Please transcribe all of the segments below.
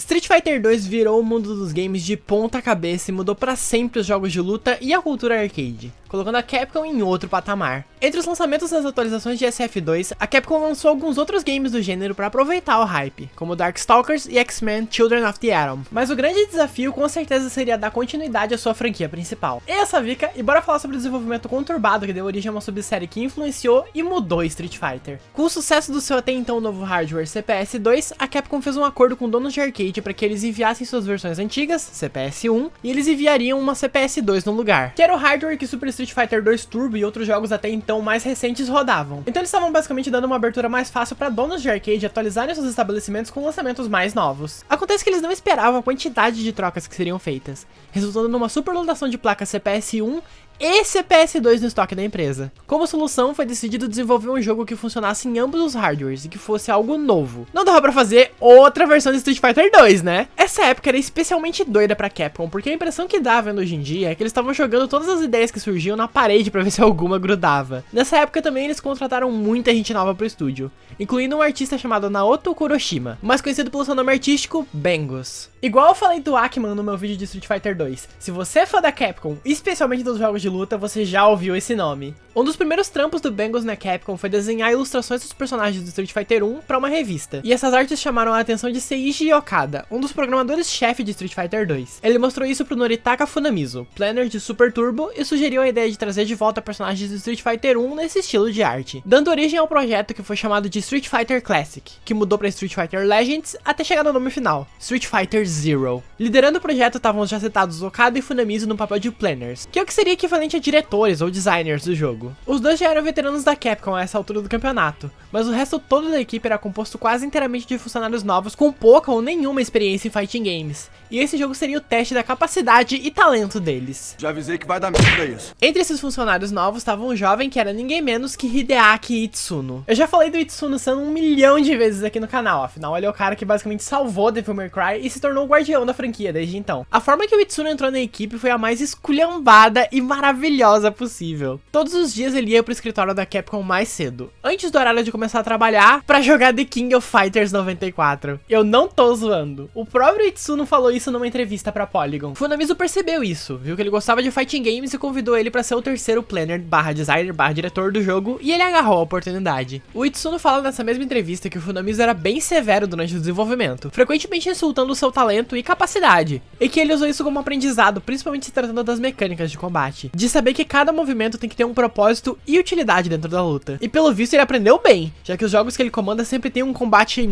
Street Fighter 2 virou o mundo dos games de ponta cabeça e mudou pra sempre os jogos de luta e a cultura arcade, colocando a Capcom em outro patamar. Entre os lançamentos das atualizações de SF2, a Capcom lançou alguns outros games do gênero para aproveitar o hype, como Darkstalkers e X-Men Children of the Atom. Mas o grande desafio com certeza seria dar continuidade à sua franquia principal. Eu sou a Vika e bora falar sobre o desenvolvimento conturbado que deu origem a uma subsérie que influenciou e mudou Street Fighter. Com o sucesso do seu até então novo hardware CPS-2, a Capcom fez um acordo com donos de arcade para que eles enviassem suas versões antigas, CPS-1, e eles enviariam uma CPS-2 no lugar, que era o hardware que Super Street Fighter 2 Turbo e outros jogos até então mais recentes rodavam. Então eles estavam basicamente dando uma abertura mais fácil para donos de arcade atualizarem seus estabelecimentos com lançamentos mais novos. Acontece que eles não esperavam a quantidade de trocas que seriam feitas, resultando numa superlotação de placas CPS-1 e CPS-2 no estoque da empresa. Como solução, foi decidido desenvolver um jogo que funcionasse em ambos os hardwares e que fosse algo novo. Não dava pra fazer outra versão de Street Fighter 2, né? Essa época era especialmente doida pra Capcom, porque a impressão que dá vendo hoje em dia é que eles estavam jogando todas as ideias que surgiam na parede pra ver se alguma grudava. Nessa época também eles contrataram muita gente nova pro estúdio, incluindo um artista chamado Naoto Kuroshima, mais conhecido pelo seu nome artístico, Bengos. Igual eu falei do Ackman no meu vídeo de Street Fighter 2, se você é fã da Capcom, especialmente dos jogos de luta, você já ouviu esse nome. Um dos primeiros trampos do Bengos na Capcom foi desenhar ilustrações dos personagens do Street Fighter 1 para uma revista, e essas artes chamaram a atenção de Seiji Okada, um dos programadores-chefe de Street Fighter 2. Ele mostrou isso pro Noritaka Funamizu, planner de Super Turbo, e sugeriu a ideia de trazer de volta personagens do Street Fighter 1 nesse estilo de arte, dando origem ao projeto que foi chamado de Street Fighter Classic, que mudou para Street Fighter Legends até chegar no nome final, Street Fighter Zero. Liderando o projeto estavam os já citados Okada e Funamizu no papel de planners, que é o que seria equivalente a diretores ou designers do jogo. Os dois já eram veteranos da Capcom a essa altura do campeonato, mas o resto todo da equipe era composto quase inteiramente de funcionários novos com pouca ou nenhuma experiência em fighting games, e esse jogo seria o teste da capacidade e talento deles. Já avisei que vai dar merda isso. Entre esses funcionários novos estava um jovem que era ninguém menos que Hideaki Itsuno. Eu já falei do Itsuno-san 1 milhão de vezes aqui no canal, afinal ele é o cara que basicamente salvou Devil May Cry e se tornou o guardião da franquia desde então. A forma que o Itsuno entrou na equipe foi a mais esculhambada e maravilhosa possível. Todos os dias ele ia pro escritório da Capcom mais cedo, antes do horário de começar a trabalhar, pra jogar The King of Fighters 94. Eu não tô zoando. O próprio Itsuno falou isso numa entrevista pra Polygon. Funamizu percebeu isso, viu que ele gostava de fighting games e convidou ele pra ser o terceiro planner / designer / diretor do jogo, e ele agarrou a oportunidade. O Itsuno fala nessa mesma entrevista que o Funamizu era bem severo durante o desenvolvimento, frequentemente insultando o seu talento e capacidade, e que ele usou isso como aprendizado, principalmente se tratando das mecânicas de combate, de saber que cada movimento tem que ter um propósito e utilidade dentro da luta. E pelo visto ele aprendeu bem, já que os jogos que ele comanda sempre tem um combate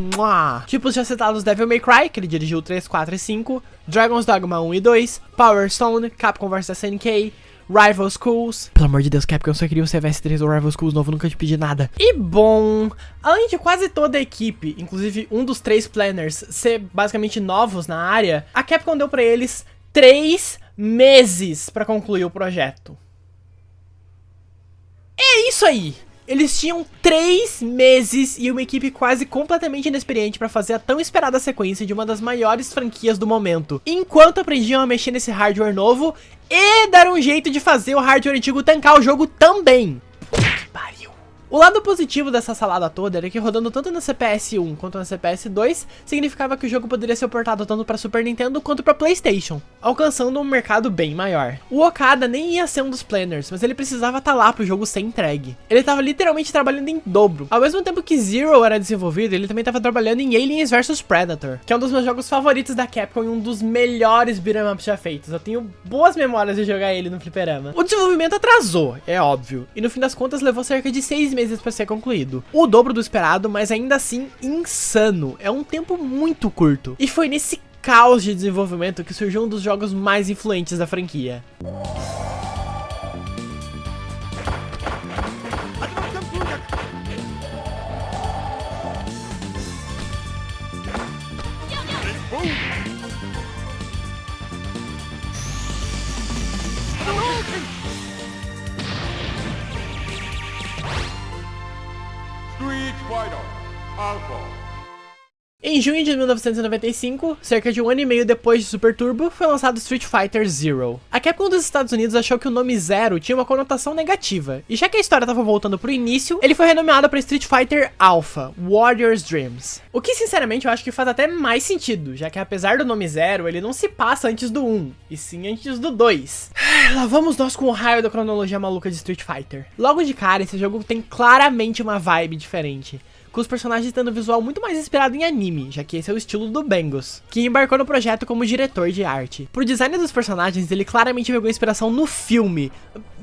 tipo os já citados Devil May Cry, que ele dirigiu 3, 4 e 5, Dragon's Dogma 1 e 2, Power Stone, Capcom vs SNK, Rival Schools. Pelo amor de Deus, Capcom, eu só queria o CVS-3 ou Rival Schools novo, nunca te pedi nada. E bom, além de quase toda a equipe, inclusive um dos 3 planners, ser basicamente novos na área, a Capcom deu pra eles 3 meses pra concluir o projeto. É isso aí! Eles tinham 3 meses e uma equipe quase completamente inexperiente pra fazer a tão esperada sequência de uma das maiores franquias do momento, enquanto aprendiam a mexer nesse hardware novo e dar um jeito de fazer o hardware antigo tancar o jogo também. Que pariu. O lado positivo dessa salada toda era que rodando tanto na CPS-1 quanto na CPS-2 significava que o jogo poderia ser portado tanto para Super Nintendo quanto para PlayStation, alcançando um mercado bem maior. O Okada nem ia ser um dos planners, mas ele precisava estar lá pro jogo ser entregue. Ele estava literalmente trabalhando em dobro. Ao mesmo tempo que Zero era desenvolvido, ele também estava trabalhando em Aliens vs Predator, que é um dos meus jogos favoritos da Capcom e um dos melhores beat'em ups já feitos. Eu tenho boas memórias de jogar ele no fliperama. O desenvolvimento atrasou, é óbvio, e no fim das contas levou cerca de 6 meses para ser concluído. O dobro do esperado, mas ainda assim insano. É um tempo muito curto. E foi nesse caos de desenvolvimento que surgiu um dos jogos mais influentes da franquia. Street Fighter Alpha. Em junho de 1995, cerca de um ano e meio depois de Super Turbo, foi lançado Street Fighter Zero. A Capcom dos Estados Unidos achou que o nome Zero tinha uma conotação negativa, e já que a história estava voltando pro início, ele foi renomeado para Street Fighter Alpha, Warrior's Dreams. O que sinceramente eu acho que faz até mais sentido, já que apesar do nome Zero, ele não se passa antes do 1, e sim antes do 2. Lá vamos nós com o raio da cronologia maluca de Street Fighter. Logo de cara, esse jogo tem claramente uma vibe diferente, com os personagens tendo um visual muito mais inspirado em anime, já que esse é o estilo do Bengos, que embarcou no projeto como diretor de arte. Pro design dos personagens, ele claramente pegou inspiração no filme.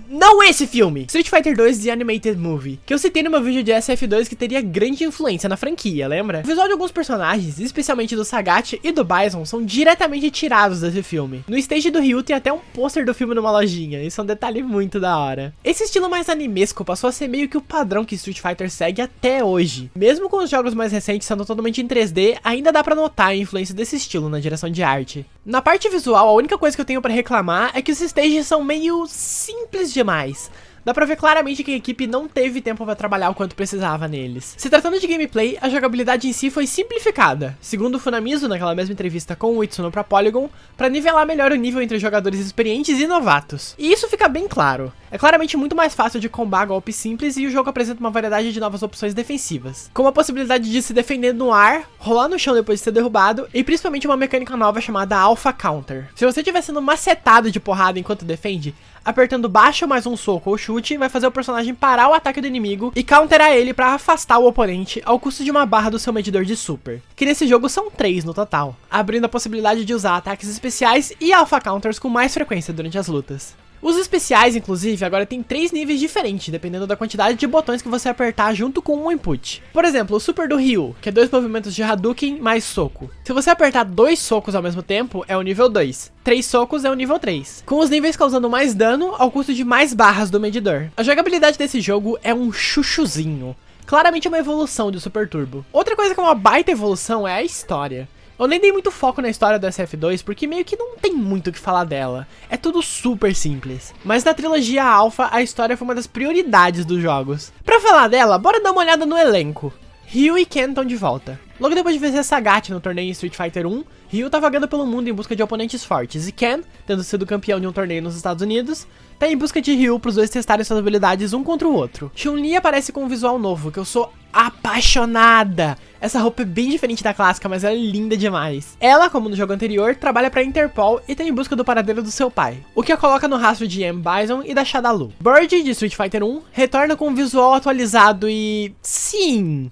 Não esse filme! Street Fighter 2 The Animated Movie, que eu citei no meu vídeo de SF2 que teria grande influência na franquia, lembra? O visual de alguns personagens, especialmente do Sagat e do Bison, são diretamente tirados desse filme. No stage do Ryu tem até um pôster do filme numa lojinha, isso é um detalhe muito da hora. Esse estilo mais animesco passou a ser meio que o padrão que Street Fighter segue até hoje. Mesmo com os jogos mais recentes sendo totalmente em 3D, ainda dá pra notar a influência desse estilo na direção de arte. Na parte visual, a única coisa que eu tenho pra reclamar é que os stages são meio simples demais. Dá pra ver claramente que a equipe não teve tempo pra trabalhar o quanto precisava neles. Se tratando de gameplay, a jogabilidade em si foi simplificada, segundo o Funamizu naquela mesma entrevista com o Itsuno pra Polygon, pra nivelar melhor o nível entre jogadores experientes e novatos. E isso fica bem claro. É claramente muito mais fácil de combar golpes simples e o jogo apresenta uma variedade de novas opções defensivas, como a possibilidade de se defender no ar, rolar no chão depois de ser derrubado, e principalmente uma mecânica nova chamada Alpha Counter. Se você estiver sendo macetado de porrada enquanto defende, apertando baixo mais um soco ou chute vai fazer o personagem parar o ataque do inimigo e counterar ele pra afastar o oponente ao custo de uma barra do seu medidor de super, que nesse jogo são 3 no total, abrindo a possibilidade de usar ataques especiais e alpha counters com mais frequência durante as lutas. Os especiais, inclusive, agora tem 3 níveis diferentes, dependendo da quantidade de botões que você apertar junto com um input. Por exemplo, o Super do Ryu, que é 2 movimentos de Hadouken mais soco. Se você apertar 2 socos ao mesmo tempo, é o nível 2. 3 socos é o nível 3. Com os níveis causando mais dano ao custo de mais barras do medidor. A jogabilidade desse jogo é um chuchuzinho. Claramente uma evolução do Super Turbo. Outra coisa que é uma baita evolução é a história. Eu nem dei muito foco na história do SF2 porque meio que não tem muito o que falar dela. É tudo super simples. Mas na trilogia Alpha, a história foi uma das prioridades dos jogos. Pra falar dela, bora dar uma olhada no elenco. Ryu e Ken estão de volta. Logo depois de vencer Sagat no torneio em Street Fighter 1, Ryu tá vagando pelo mundo em busca de oponentes fortes, e Ken, tendo sido campeão de um torneio nos Estados Unidos, tá em busca de Ryu pros dois testarem suas habilidades um contra o outro. Chun-Li aparece com um visual novo, que eu sou apaixonada! Essa roupa é bem diferente da clássica, mas ela é linda demais. Ela, como no jogo anterior, trabalha pra Interpol e tá em busca do paradeiro do seu pai, o que a coloca no rastro de M. Bison e da Shadaloo. Bird, de Street Fighter 1, retorna com um visual atualizado e... sim...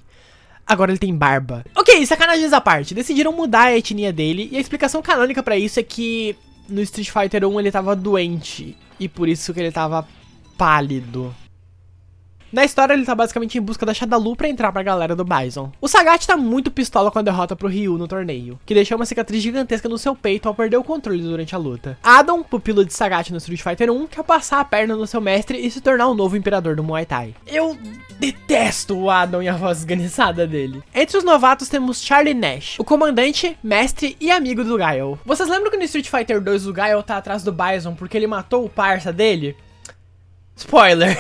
agora ele tem barba. Ok, sacanagens à parte, decidiram mudar a etnia dele e a explicação canônica pra isso é que no Street Fighter 1 ele tava doente e por isso que ele tava pálido. Na história ele tá basicamente em busca da Shadaloo pra entrar pra galera do Bison. O Sagat tá muito pistola com a derrota pro Ryu no torneio, que deixou uma cicatriz gigantesca no seu peito ao perder o controle durante a luta. Adam, pupilo de Sagat no Street Fighter 1, quer passar a perna no seu mestre e se tornar o novo imperador do Muay Thai. Eu detesto o Adam e a voz esganiçada dele. Entre os novatos temos Charlie Nash, o comandante, mestre e amigo do Guile. Vocês lembram que no Street Fighter 2 o Guile tá atrás do Bison porque ele matou o parça dele? Spoiler!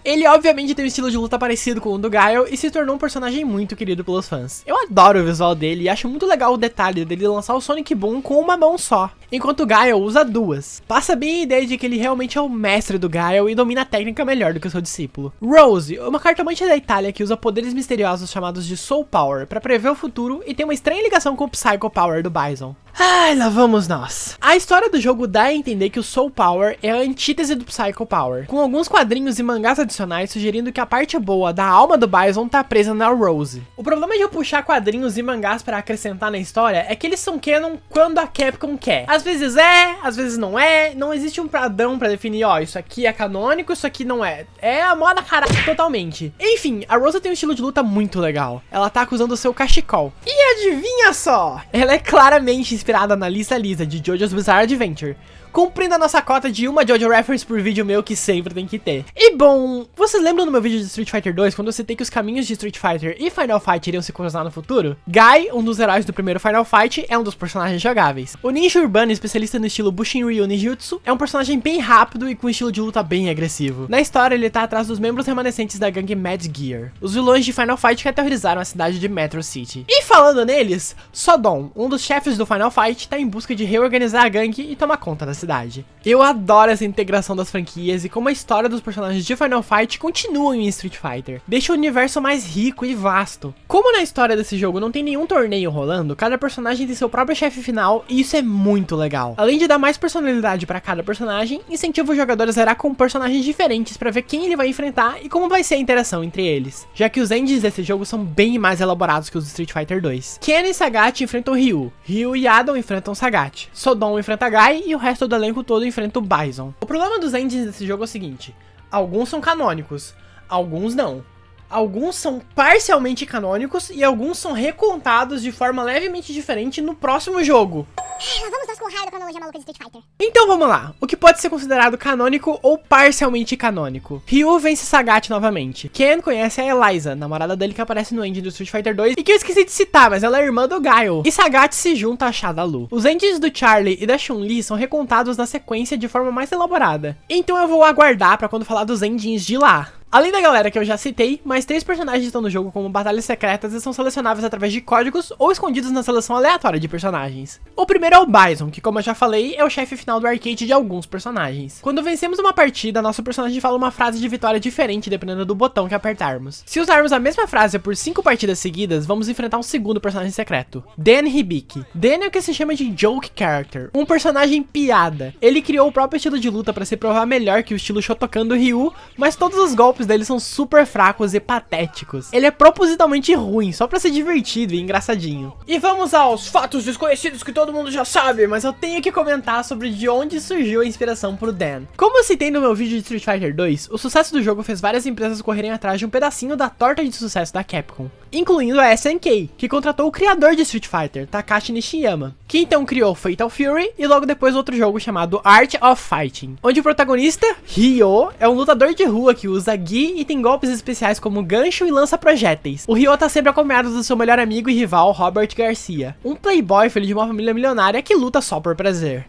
Ele obviamente tem um estilo de luta parecido com o do Guile e se tornou um personagem muito querido pelos fãs. Eu adoro o visual dele e acho muito legal o detalhe dele lançar o Sonic Boom com uma mão só, enquanto o Guile usa 2. Passa bem a ideia de que ele realmente é o mestre do Guile e domina a técnica melhor do que o seu discípulo. Rose, uma cartomante da Itália que usa poderes misteriosos chamados de Soul Power para prever o futuro e tem uma estranha ligação com o Psycho Power do Bison. Ai, lá vamos nós. A história do jogo dá a entender que o Soul Power é a antítese do Psycho Power, com alguns quadrinhos e mangás adicionais sugerindo que a parte boa da alma do Bison tá presa na Rose. O problema de eu puxar quadrinhos e mangás pra acrescentar na história é que eles são canon quando a Capcom quer. Às vezes é, às vezes não existe um padrão pra definir, ó, isso aqui é canônico, isso aqui não é. É a moda caralho totalmente. Enfim, a Rose tem um estilo de luta muito legal. Ela tá usando o seu cachecol. E adivinha só? Ela é claramente inspirada na Lisa Lisa de JoJo's Bizarre Adventure, cumprindo a nossa cota de uma JoJo Reference por vídeo meu que sempre tem que ter. E bom, vocês lembram do meu vídeo de Street Fighter 2, quando eu citei que os caminhos de Street Fighter e Final Fight iriam se cruzar no futuro? Guy, um dos heróis do primeiro Final Fight, é um dos personagens jogáveis. O ninja urbano, especialista no estilo Bushinryu Ninjutsu, é um personagem bem rápido e com um estilo de luta bem agressivo. Na história, ele tá atrás dos membros remanescentes da gangue Mad Gear, os vilões de Final Fight que aterrorizaram a cidade de Metro City. E falando neles, Sodom, um dos chefes do Final Fight, tá em busca de reorganizar a gangue e tomar conta da cidade. Eu adoro essa integração das franquias e como a história dos personagens de Final Fight continuam em Street Fighter. Deixa o universo mais rico e vasto. Como na história desse jogo não tem nenhum torneio rolando, cada personagem tem seu próprio chefe final e isso é muito legal. Além de dar mais personalidade pra cada personagem, incentiva os jogadores a zerar com personagens diferentes pra ver quem ele vai enfrentar e como vai ser a interação entre eles, já que os endings desse jogo são bem mais elaborados que os do Street Fighter 2. Ken e Sagat enfrentam Ryu, Ryu e Adam enfrentam Sagat, Sodom enfrenta Guy e o resto do elenco todo enfrenta o Bison. O problema dos endings desse jogo é o seguinte: alguns são canônicos, alguns não. Alguns são parcialmente canônicos e alguns são recontados de forma levemente diferente no próximo jogo. Lá vamos nós com raio da cronologia maluca de Street Fighter. Então vamos lá, o que pode ser considerado canônico ou parcialmente canônico? Ryu vence Sagat novamente. Ken conhece a Eliza, namorada dele que aparece no ending do Street Fighter 2 e que eu esqueci de citar, mas ela é irmã do Guile. E Sagat se junta a Shadaloo. Os endings do Charlie e da Chun-Li são recontados na sequência de forma mais elaborada. Então eu vou aguardar pra quando falar dos endings de lá. Além da galera que eu já citei, mais 3 personagens estão no jogo como batalhas secretas e são selecionáveis através de códigos ou escondidos na seleção aleatória de personagens. O primeiro é o Bison, que como eu já falei, é o chefe final do arcade de alguns personagens. Quando vencemos uma partida, nosso personagem fala uma frase de vitória diferente dependendo do botão que apertarmos. Se usarmos a mesma frase por 5 partidas seguidas, vamos enfrentar um segundo personagem secreto, Dan Hibiki. Dan é o que se chama de Joke Character, um personagem piada. Ele criou o próprio estilo de luta para se provar melhor que o estilo Shotokan do Ryu, mas todos os golpes dele são super fracos e patéticos. Ele é propositalmente ruim, só pra ser divertido e engraçadinho. E vamos aos fatos desconhecidos que todo mundo já sabe, mas eu tenho que comentar sobre de onde surgiu a inspiração pro Dan. Como eu citei no meu vídeo de Street Fighter 2, o sucesso do jogo fez várias empresas correrem atrás de um pedacinho da torta de sucesso da Capcom, incluindo a SNK, que contratou o criador de Street Fighter, Takashi Nishiyama, que então criou Fatal Fury e logo depois outro jogo chamado Art of Fighting, onde o protagonista, Ryo, é um lutador de rua que usa gi e tem golpes especiais como gancho e lança projéteis. O Ryo tá sempre acompanhado do seu melhor amigo e rival, Robert Garcia, um playboy filho de uma família milionária que luta só por prazer.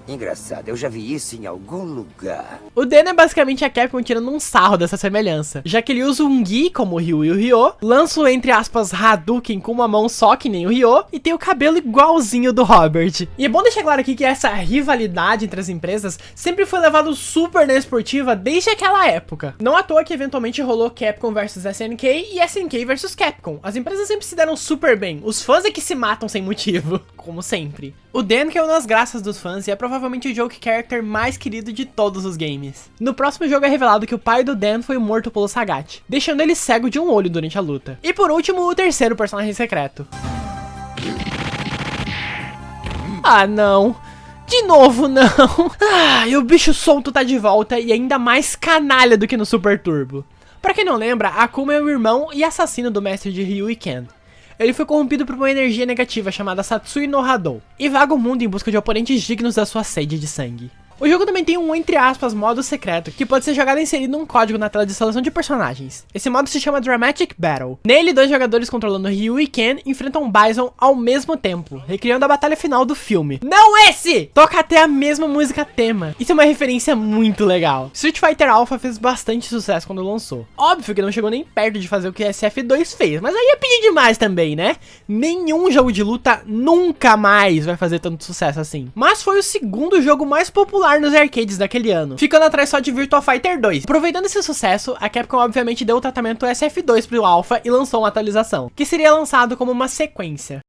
Engraçado, eu já vi isso em algum lugar. O Dan é basicamente a Capcom tirando um sarro dessa semelhança, já que ele usa um Gi como o Ryu e o Ryo, lança o entre aspas Hadouken com uma mão só que nem o Ryo, e tem o cabelo igualzinho do Robert. E é bom deixar claro aqui que essa rivalidade entre as empresas sempre foi levado super na esportiva desde aquela época. Não à toa que eventualmente rolou Capcom vs SNK e SNK vs Capcom. As empresas sempre se deram super bem, os fãs é que se matam sem motivo, como sempre. O Dan caiu nas graças dos fãs e é provavelmente o joke character mais querido de todos os games. No próximo jogo é revelado que o pai do Dan foi morto pelo Sagat, deixando ele cego de um olho durante a luta. E por último, o terceiro personagem secreto. Ah não, de novo não. Ah, e o bicho solto tá de volta e ainda mais canalha do que no Super Turbo. Pra quem não lembra, Akuma é o irmão e assassino do mestre de Ryu e Ken. Ele foi corrompido por uma energia negativa chamada Satsui no Hadou, e vaga o mundo em busca de oponentes dignos da sua sede de sangue. O jogo também tem um, entre aspas, modo secreto, que pode ser jogado inserido um código na tela de seleção de personagens. Esse modo se chama Dramatic Battle. Nele, 2 jogadores controlando Ryu e Ken enfrentam Bison ao mesmo tempo, recriando a batalha final do filme. Não esse! Toca até a mesma música tema. Isso é uma referência muito legal. Street Fighter Alpha fez bastante sucesso quando lançou. Óbvio que não chegou nem perto de fazer o que SF2 fez, mas aí é pedir demais também, né? Nenhum jogo de luta nunca mais vai fazer tanto sucesso assim. Mas foi o segundo jogo mais popular nos arcades daquele ano, ficando atrás só de Virtua Fighter 2. Aproveitando esse sucesso, a Capcom obviamente deu o tratamento SF2 pro Alpha e lançou uma atualização, que seria lançado como uma sequência.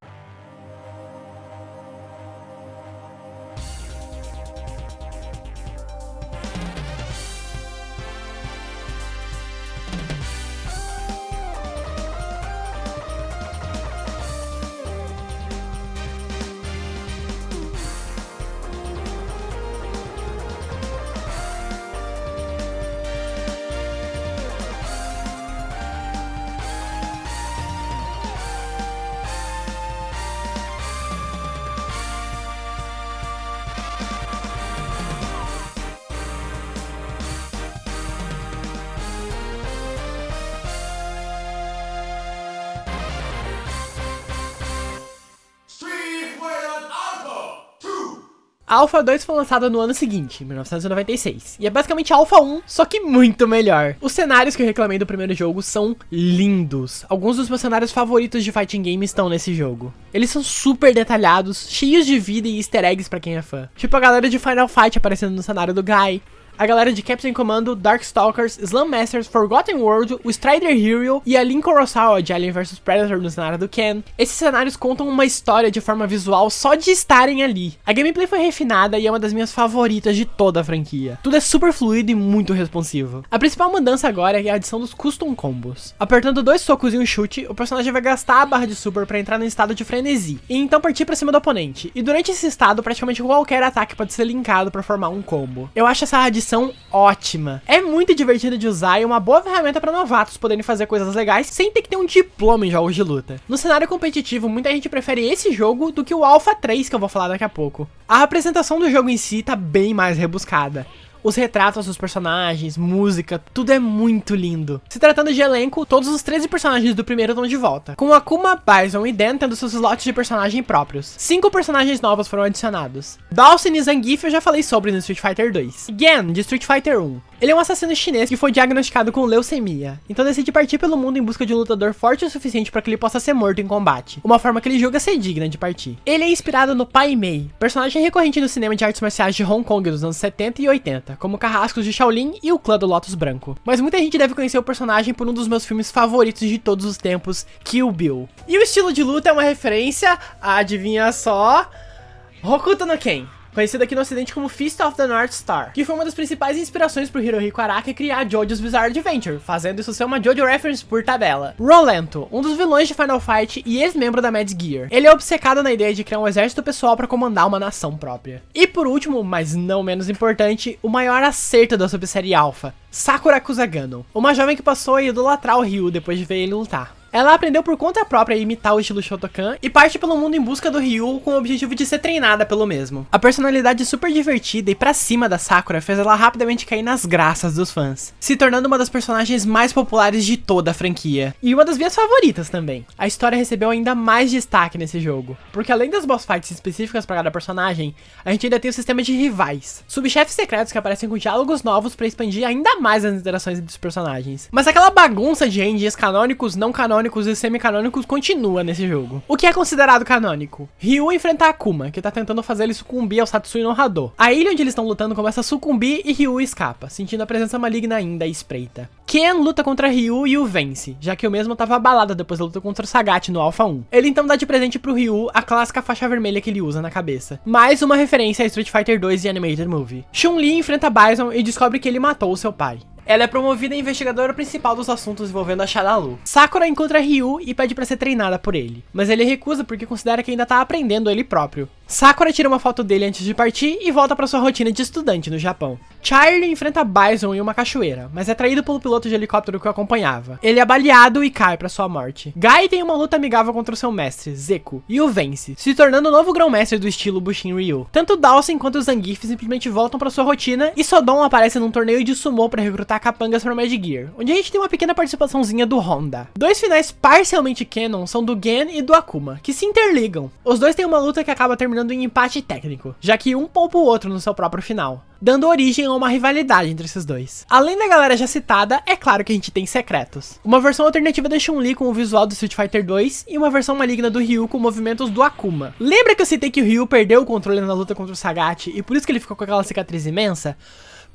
A Alpha 2 foi lançada no ano seguinte, 1996, e é basicamente a Alpha 1, só que muito melhor. Os cenários que eu reclamei do primeiro jogo são lindos. Alguns dos meus cenários favoritos de fighting game estão nesse jogo. Eles são super detalhados, cheios de vida e easter eggs pra quem é fã. Tipo a galera de Final Fight aparecendo no cenário do Guy, a galera de Captain Commando, Darkstalkers, Slum Masters, Forgotten World, o Strider Hero e a Lin Kurosawa de Alien vs Predator no cenário do Ken. Esses cenários contam uma história de forma visual só de estarem ali. A gameplay foi refinada e é uma das minhas favoritas de toda a franquia. Tudo é super fluido e muito responsivo. A principal mudança agora é a adição dos custom combos. Apertando 2 socos e um chute, o personagem vai gastar a barra de super pra entrar no estado de frenesi, e então partir pra cima do oponente. E durante esse estado, praticamente qualquer ataque pode ser linkado pra formar um combo. Eu acho essa adição ótima. É muito divertido de usar e uma boa ferramenta para novatos poderem fazer coisas legais sem ter que ter um diploma em jogos de luta. No cenário competitivo, muita gente prefere esse jogo do que o Alpha 3, que eu vou falar daqui a pouco. A apresentação do jogo em si tá bem mais rebuscada. Os retratos dos personagens, música, tudo é muito lindo. Se tratando de elenco, todos os 13 personagens do primeiro estão de volta, com Akuma, Bison e Dan tendo seus slots de personagem próprios. 5 personagens novos foram adicionados. Dhalsim e Zangief eu já falei sobre no Street Fighter 2. Gen, de Street Fighter 1. Ele é um assassino chinês que foi diagnosticado com leucemia, então decide partir pelo mundo em busca de um lutador forte o suficiente para que ele possa ser morto em combate, uma forma que ele julga ser digna de partir. Ele é inspirado no Pai Mei, personagem recorrente no cinema de artes marciais de Hong Kong dos anos 70 e 80, como Carrascos de Shaolin e o Clã do Lotus Branco. Mas muita gente deve conhecer o personagem por um dos meus filmes favoritos de todos os tempos, Kill Bill. E o estilo de luta é uma referência, adivinha só, Hokuto no Ken, conhecido aqui no ocidente como Fist of the North Star, que foi uma das principais inspirações pro Hirohiko Araki criar JoJo's Bizarre Adventure, fazendo isso ser uma JoJo reference por tabela. Rolento, um dos vilões de Final Fight e ex-membro da Mad Gear. Ele é obcecado na ideia de criar um exército pessoal para comandar uma nação própria. E por último, mas não menos importante, o maior acerto da subsérie Alpha, Sakura Kusagano, uma jovem que passou a idolatrar o Ryu depois de ver ele lutar. Ela aprendeu por conta própria a imitar o estilo Shotokan e parte pelo mundo em busca do Ryu com o objetivo de ser treinada pelo mesmo. A personalidade super divertida e pra cima da Sakura fez ela rapidamente cair nas graças dos fãs, se tornando uma das personagens mais populares de toda a franquia. E uma das minhas favoritas também. A história recebeu ainda mais destaque nesse jogo, porque além das boss fights específicas para cada personagem, a gente ainda tem o sistema de rivais, subchefes secretos que aparecem com diálogos novos pra expandir ainda mais as interações entre os personagens. Mas aquela bagunça de endings canônicos, não canônicos e semi-canônicos continua nesse jogo. O que é considerado canônico? Ryu enfrenta Akuma, que tá tentando fazer ele sucumbir ao Satsui no Hado. A ilha onde eles estão lutando começa a sucumbir e Ryu escapa, sentindo a presença maligna ainda à espreita. Ken luta contra Ryu e o vence, já que o mesmo tava abalado depois da luta contra o Sagat no Alpha 1. Ele então dá de presente pro Ryu a clássica faixa vermelha que ele usa na cabeça. Mais uma referência a Street Fighter 2 e Animated Movie. Chun-Li enfrenta Bison e descobre que ele matou o seu pai. Ela é promovida a investigadora principal dos assuntos envolvendo a Shadaloo. Sakura encontra Ryu e pede pra ser treinada por ele, mas ele recusa porque considera que ainda tá aprendendo ele próprio. Sakura tira uma foto dele antes de partir e volta pra sua rotina de estudante no Japão. Charlie enfrenta Bison em uma cachoeira, mas é traído pelo piloto de helicóptero que o acompanhava. Ele é baleado e cai pra sua morte. Guy tem uma luta amigável contra o seu mestre, Zeku, e o vence, se tornando o novo grão-mestre do estilo Bushin Ryu. Tanto Dhalsim quanto o Zangief simplesmente voltam pra sua rotina e Sodom aparece num torneio de sumo pra recrutar capangas para Mad Gear, onde a gente tem uma pequena participaçãozinha do Honda. Dois finais parcialmente canon são do Gen e do Akuma, que se interligam. Os dois têm uma luta que acaba terminando em empate técnico, já que um poupa o outro no seu próprio final, dando origem a uma rivalidade entre esses dois. Além da galera já citada, é claro que a gente tem secretos. Uma versão alternativa da Chun-Li com o visual do Street Fighter 2 e uma versão maligna do Ryu com movimentos do Akuma. Lembra que eu citei que o Ryu perdeu o controle na luta contra o Sagat e por isso que ele ficou com aquela cicatriz imensa?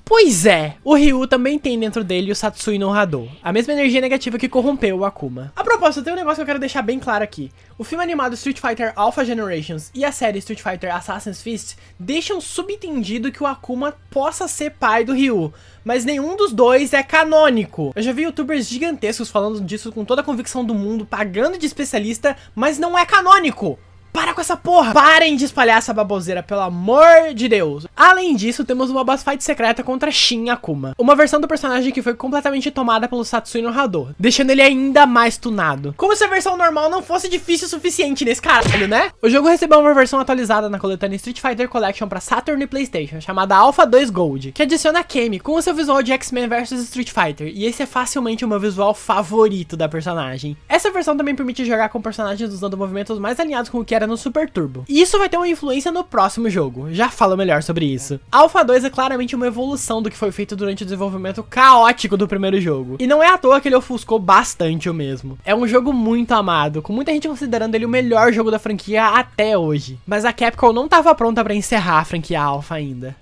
Pois é, o Ryu também tem dentro dele o Satsui no Hado, a mesma energia negativa que corrompeu o Akuma. A propósito, tem um negócio que eu quero deixar bem claro aqui. O filme animado Street Fighter Alpha Generations e a série Street Fighter Assassin's Fist deixam subentendido que o Akuma possa ser pai do Ryu, mas nenhum dos dois é canônico. Eu já vi youtubers gigantescos falando disso com toda a convicção do mundo, pagando de especialista, mas não é canônico. Para com essa porra! Parem de espalhar essa baboseira, pelo amor de Deus! Além disso, temos uma boss fight secreta contra Shin Akuma, uma versão do personagem que foi completamente tomada pelo Satsui no Hado, deixando ele ainda mais tunado. Como se a versão normal não fosse difícil o suficiente nesse caralho, né? O jogo recebeu uma versão atualizada na coletânea Street Fighter Collection para Saturn e PlayStation, chamada Alpha 2 Gold, que adiciona a Kemi com o seu visual de X-Men vs Street Fighter, e esse é facilmente o meu visual favorito da personagem. Essa versão também permite jogar com personagens usando movimentos mais alinhados com o que era era no Super Turbo. E isso vai ter uma influência no próximo jogo, já falo melhor sobre isso. Alpha 2 é claramente uma evolução do que foi feito durante o desenvolvimento caótico do primeiro jogo. E não é à toa que ele ofuscou bastante o mesmo. É um jogo muito amado, com muita gente considerando ele o melhor jogo da franquia até hoje. Mas a Capcom não estava pronta para encerrar a franquia Alpha ainda.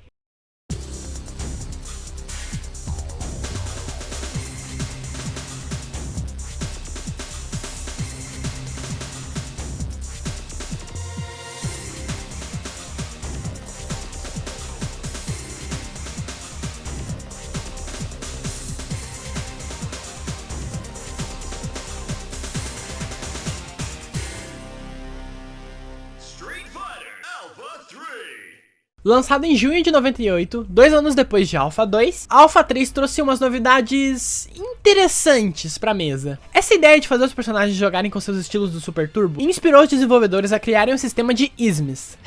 Lançado em junho de 98, 2 anos depois de Alpha 2, Alpha 3 trouxe umas novidades interessantes pra mesa. Essa ideia de fazer os personagens jogarem com seus estilos do Super Turbo inspirou os desenvolvedores a criarem um sistema de isms.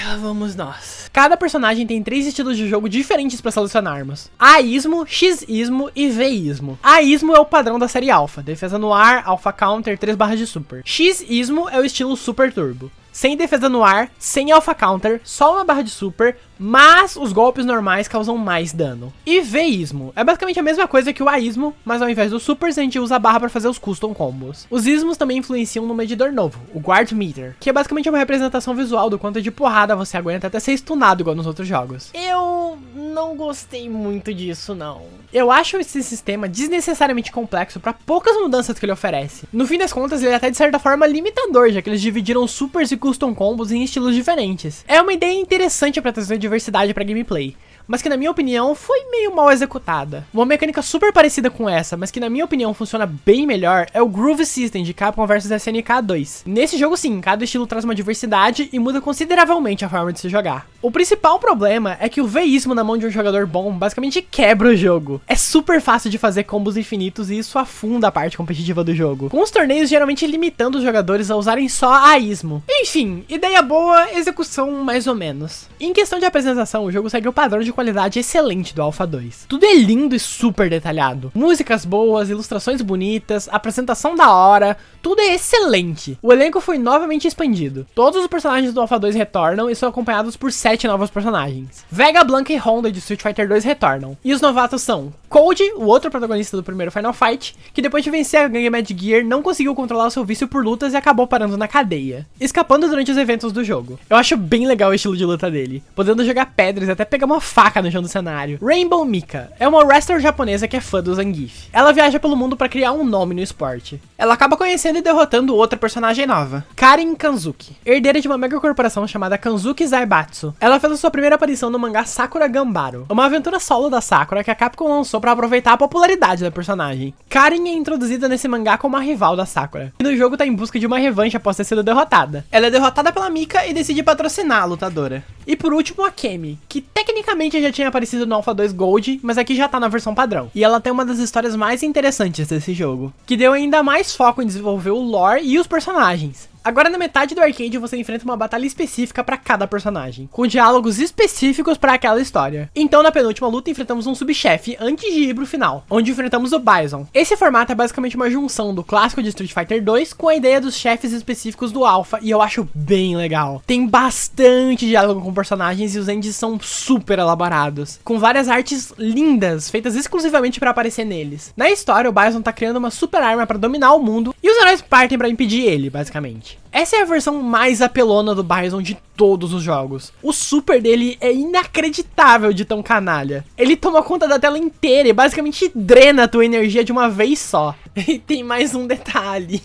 Lá vamos nós. Cada personagem tem 3 estilos de jogo diferentes pra selecionarmos: A-ismo, X-ismo e V-ismo. A-ismo é o padrão da série Alpha, defesa no ar, Alpha Counter, 3 barras de Super. X-ismo é o estilo Super Turbo, sem defesa no ar, sem Alpha Counter, só uma barra de Super, mas os golpes normais causam mais dano. E V-ismo é basicamente a mesma coisa que o A-ismo, mas ao invés dos supers a gente usa a barra pra fazer os custom combos. Os ismos também influenciam no medidor novo, o Guard Meter, que é basicamente uma representação visual do quanto de porrada você aguenta até ser stunado igual nos outros jogos. Eu não gostei muito disso, não. Eu acho esse sistema desnecessariamente complexo para poucas mudanças que ele oferece. No fim das contas, ele é até de certa forma limitador, já que eles dividiram supers e custom combos em estilos diferentes. É uma ideia interessante para trazer diversidade para gameplay, mas que na minha opinião foi meio mal executada. Uma mecânica super parecida com essa, mas que na minha opinião funciona bem melhor, é o Groove System de Capcom vs SNK 2. Nesse jogo sim, cada estilo traz uma diversidade e muda consideravelmente a forma de se jogar. O principal problema é que o V-ismo na mão de um jogador bom basicamente quebra o jogo. É super fácil de fazer combos infinitos e isso afunda a parte competitiva do jogo, com os torneios geralmente limitando os jogadores a usarem só A-ismo. Enfim, ideia boa, execução mais ou menos. Em questão de apresentação, o jogo segue o padrão de qualidade excelente do Alpha 2. Tudo é lindo e super detalhado. Músicas boas, ilustrações bonitas, apresentação da hora, tudo é excelente. O elenco foi novamente expandido. Todos os personagens do Alpha 2 retornam e são acompanhados por 7 novos personagens. Vega, Blanca e Honda de Street Fighter 2 retornam. E os novatos são Code, o outro protagonista do primeiro Final Fight, que depois de vencer a gangue Mad Gear não conseguiu controlar o seu vício por lutas e acabou parando na cadeia, escapando durante os eventos do jogo. Eu acho bem legal o estilo de luta dele, podendo jogar pedras e até pegar uma faca no chão do cenário. Rainbow Mika é uma wrestler japonesa que é fã do Zangief. Ela viaja pelo mundo para criar um nome no esporte. Ela acaba conhecendo e derrotando outra personagem nova, Karin Kanzuki, herdeira de uma mega corporação chamada Kanzuki Zaibatsu. Ela fez a sua primeira aparição no mangá Sakura Gambaro, uma aventura solo da Sakura que a Capcom lançou para aproveitar a popularidade da personagem. Karin é introduzida nesse mangá como a rival da Sakura, e no jogo tá em busca de uma revanche após ter sido derrotada. Ela é derrotada pela Mika e decide patrocinar a lutadora. E por último, a Kemi, que tecnicamente já tinha aparecido no Alpha 2 Gold, mas aqui já tá na versão padrão. E ela tem uma das histórias mais interessantes desse jogo, que deu ainda mais foco em desenvolver o lore e os personagens. Agora na metade do arcade você enfrenta uma batalha específica para cada personagem, com diálogos específicos para aquela história. Então na penúltima luta enfrentamos um subchefe antes de ir pro final, onde enfrentamos o Bison. Esse formato é basicamente uma junção do clássico de Street Fighter 2 com a ideia dos chefes específicos do Alpha, e eu acho bem legal. Tem bastante diálogo com personagens e os endes são super elaborados, com várias artes lindas, feitas exclusivamente para aparecer neles. Na história o Bison tá criando uma super arma para dominar o mundo, e os heróis partem para impedir ele, basicamente. Essa é a versão mais apelona do Bison de todos os jogos. O super dele é inacreditável de tão canalha. Ele toma conta da tela inteira e basicamente drena a tua energia de uma vez só. E tem mais um detalhe.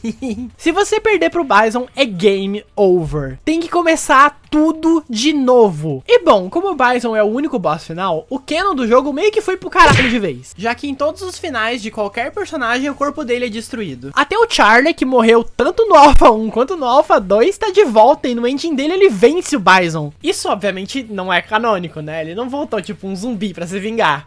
Se você perder pro Bison, é game over. Tem que começar tudo de novo. E bom, como o Bison é o único boss final, o canon do jogo meio que foi pro caralho de vez, já que em todos os finais de qualquer personagem o corpo dele é destruído. Até o Charlie, que morreu tanto no Alpha 1 quanto no Alpha 2, tá de volta e no ending dele ele vence o Bison. Isso obviamente não é canônico, né? Ele não voltou tipo um zumbi pra se vingar.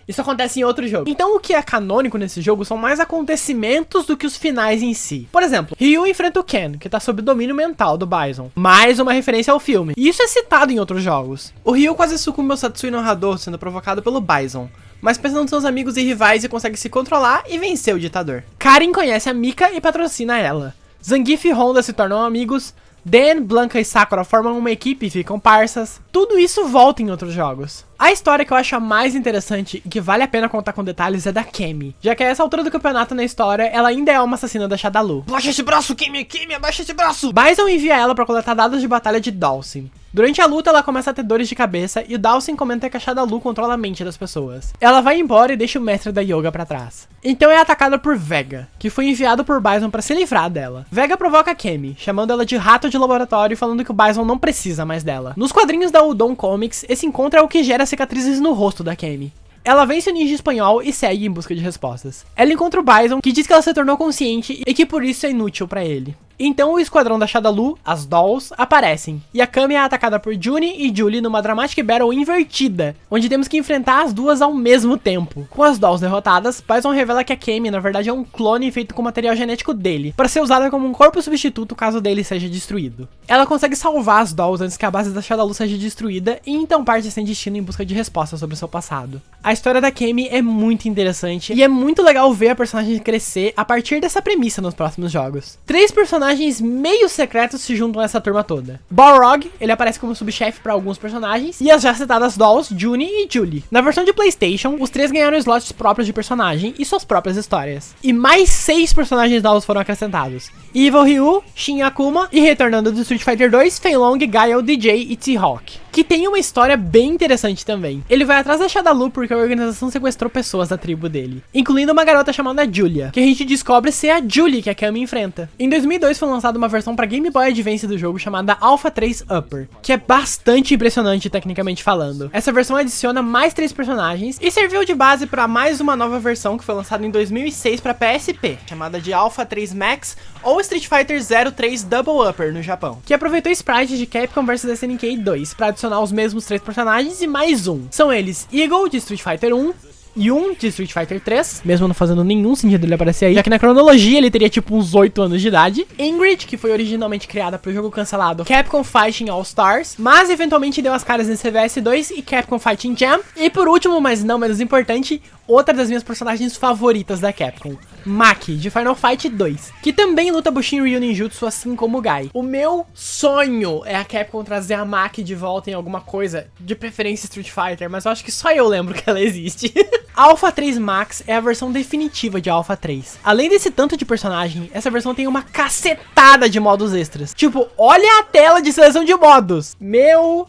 Isso acontece em outro jogo. Então o que é canônico nesse jogo são mais acontecimentos do que os finais em si. Por exemplo, Ryu enfrenta o Ken, que tá sob o domínio mental do Bison. Mais uma referência ao filme. E isso é citado em outros jogos. O Ryu quase sucumbe ao Satsui no Hadou sendo provocado pelo Bison, mas pensa nos seus amigos e rivais e consegue se controlar e vencer o ditador. Karin conhece a Mika e patrocina ela. Zangief e Honda se tornam amigos. Dan, Blanca e Sakura formam uma equipe e ficam parças. Tudo isso volta em outros jogos. A história que eu acho a mais interessante e que vale a pena contar com detalhes é da Cammy, já que a essa altura do campeonato na história, ela ainda é uma assassina da Shadaloo. Abaixa esse braço, Cammy, abaixa esse braço! Bison envia ela pra coletar dados de batalha de Dhalsim. Durante a luta, ela começa a ter dores de cabeça e o Dhalsim comenta que a Shadaloo controla a mente das pessoas. Ela vai embora e deixa o mestre da yoga pra trás. Então é atacada por Vega, que foi enviado por Bison pra se livrar dela. Vega provoca a Cammy, chamando ela de rato de laboratório e falando que o Bison não precisa mais dela. Nos quadrinhos da Udon Comics, esse encontro é o que gera cicatrizes no rosto da Cammy. Ela vence o ninja espanhol e segue em busca de respostas. Ela encontra o Bison, que diz que ela se tornou consciente e que por isso é inútil pra ele. Então o esquadrão da Shadaloo, as Dolls, aparecem, e a Cammy é atacada por Juni e Julie numa Dramatic Battle invertida, onde temos que enfrentar as duas ao mesmo tempo. Com as Dolls derrotadas, Bison revela que a Cammy na verdade é um clone feito com material genético dele, para ser usada como um corpo substituto caso dele seja destruído. Ela consegue salvar as Dolls antes que a base da Shadaloo seja destruída, e então parte sem destino em busca de respostas sobre o seu passado. A história da Cammy é muito interessante, e é muito legal ver a personagem crescer a partir dessa premissa nos próximos jogos. 3 personagens meio secretos se juntam a essa turma toda. Balrog, ele aparece como subchefe para alguns personagens, e as já citadas Dolls, Juni e Julie. Na versão de PlayStation, os 3 ganharam slots próprios de personagem e suas próprias histórias. E mais 6 personagens novos foram acrescentados: Evil Ryu, Shin Akuma e, retornando do Street Fighter 2, Fei Long, Guile, DJ e T-Hawk, que tem uma história bem interessante também. Ele vai atrás da Shadaloo porque a organização sequestrou pessoas da tribo dele, incluindo uma garota chamada Julia, que a gente descobre ser a Julie que a Cammy enfrenta. Em 2002 foi lançada uma versão para Game Boy Advance do jogo chamada Alpha 3 Upper, que é bastante impressionante tecnicamente falando. Essa versão adiciona mais 3 personagens e serviu de base para mais uma nova versão que foi lançada em 2006 para PSP, chamada de Alpha 3 Max ou Street Fighter 03 Double Upper no Japão, que aproveitou sprites de Capcom vs SNK 2 para adicionar os mesmos 3 personagens e mais um. São eles Eagle de Street Fighter 1, Yun de Street Fighter 3, mesmo não fazendo nenhum sentido ele aparecer aí, já que na cronologia ele teria tipo uns 8 anos de idade. Ingrid, que foi originalmente criada para o jogo cancelado Capcom Fighting All Stars, mas eventualmente deu as caras em CVS 2 e Capcom Fighting Jam. E por último, mas não menos importante, outra das minhas personagens favoritas da Capcom, Maki, de Final Fight 2, que também luta Bushin Ryu Ninjutsu assim como o Guy. O meu sonho é a Capcom trazer a Maki de volta em alguma coisa, de preferência Street Fighter, mas eu acho que só eu lembro que ela existe. Alpha 3 Max é a versão definitiva de Alpha 3. Além desse tanto de personagem, essa versão tem uma cacetada de modos extras. Tipo, olha a tela de seleção de modos. Meu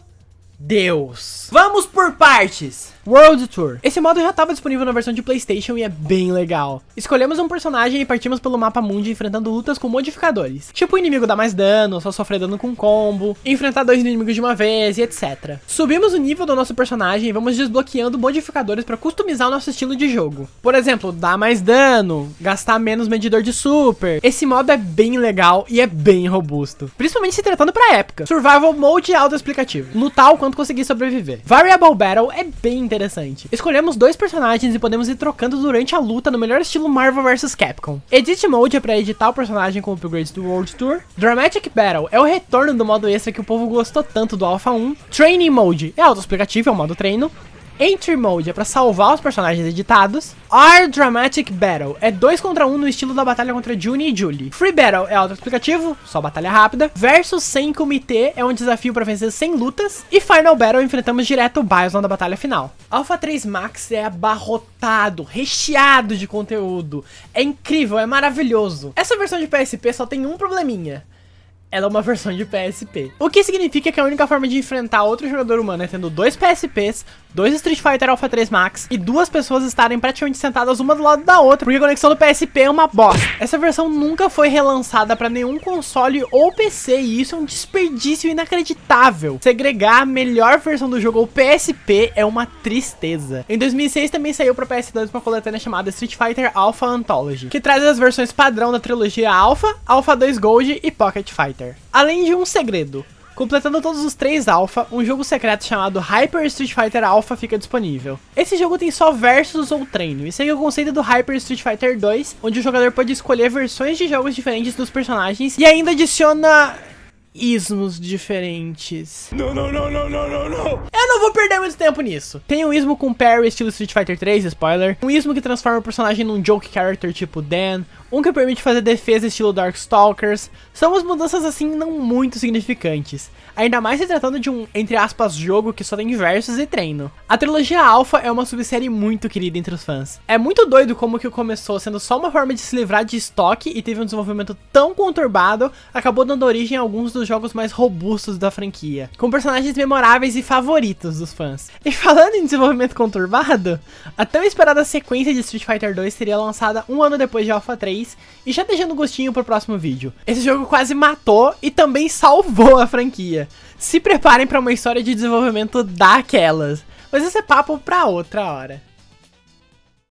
Deus. Vamos por partes. World Tour. Esse modo já estava disponível na versão de PlayStation e é bem legal. Escolhemos um personagem e partimos pelo mapa mundi enfrentando lutas com modificadores. Tipo, o inimigo dá mais dano, só sofrer dano com combo, enfrentar 2 inimigos de uma vez e etc. Subimos o nível do nosso personagem e vamos desbloqueando modificadores para customizar o nosso estilo de jogo. Por exemplo, dar mais dano, gastar menos medidor de super. Esse modo é bem legal e é bem robusto, principalmente se tratando pra época. Survival Mode autoexplicativo. Lutar o quanto conseguir sobreviver. Variable Battle é bem interessante. Escolhemos 2 personagens e podemos ir trocando durante a luta no melhor estilo Marvel vs Capcom. Edit Mode é pra editar o personagem com upgrades do World Tour. Dramatic Battle é o retorno do modo extra que o povo gostou tanto do Alpha 1. Training Mode é autoexplicativo, é o modo treino. Entry Mode é pra salvar os personagens editados. R Dramatic Battle é 2 contra 1 no estilo da batalha contra Juni e Julie. Free Battle é autoexplicativo, só batalha rápida. Versus 100 Comitê é um desafio pra vencer 100 lutas. E Final Battle enfrentamos direto o Bison na batalha final. Alpha 3 Max é abarrotado, recheado de conteúdo. É incrível, é maravilhoso. Essa versão de PSP só tem um probleminha. Ela é uma versão de PSP. O que significa que a única forma de enfrentar outro jogador humano é tendo 2 PSPs, 2 Street Fighter Alpha 3 Max e 2 pessoas estarem praticamente sentadas uma do lado da outra, porque a conexão do PSP é uma bosta. Essa versão nunca foi relançada para nenhum console ou PC e isso é um desperdício inacreditável. Segregar a melhor versão do jogo ao PSP é uma tristeza. Em 2006 também saiu para PS2 uma coletânea chamada Street Fighter Alpha Anthology, que traz as versões padrão da trilogia Alpha, Alpha 2 Gold e Pocket Fighter. Além de um segredo, completando todos os 3 Alpha, um jogo secreto chamado Hyper Street Fighter Alpha fica disponível. Esse jogo tem só versus ou treino, e segue o conceito do Hyper Street Fighter 2, onde o jogador pode escolher versões de jogos diferentes dos personagens e ainda adiciona ismos diferentes. Não. Eu não vou perder muito tempo nisso. Tem um ismo com parry estilo Street Fighter 3, spoiler. Um ismo que transforma o personagem num joke character tipo Dan. um que permite fazer defesa estilo Darkstalkers. São umas mudanças assim não muito significantes, ainda mais se tratando de um, entre aspas, jogo que só tem versus e treino. A trilogia Alpha é uma subsérie muito querida entre os fãs. É muito doido como que começou sendo só uma forma de se livrar de estoque e teve um desenvolvimento tão conturbado, acabou dando origem a alguns dos jogos mais robustos da franquia, com personagens memoráveis e favoritos dos fãs. E falando em desenvolvimento conturbado, a tão esperada sequência de Street Fighter 2 seria lançada um ano depois de Alpha 3, e já deixando gostinho pro próximo vídeo. Esse jogo quase matou e também salvou a franquia. Se preparem para uma história de desenvolvimento daquelas, mas esse é papo pra outra hora.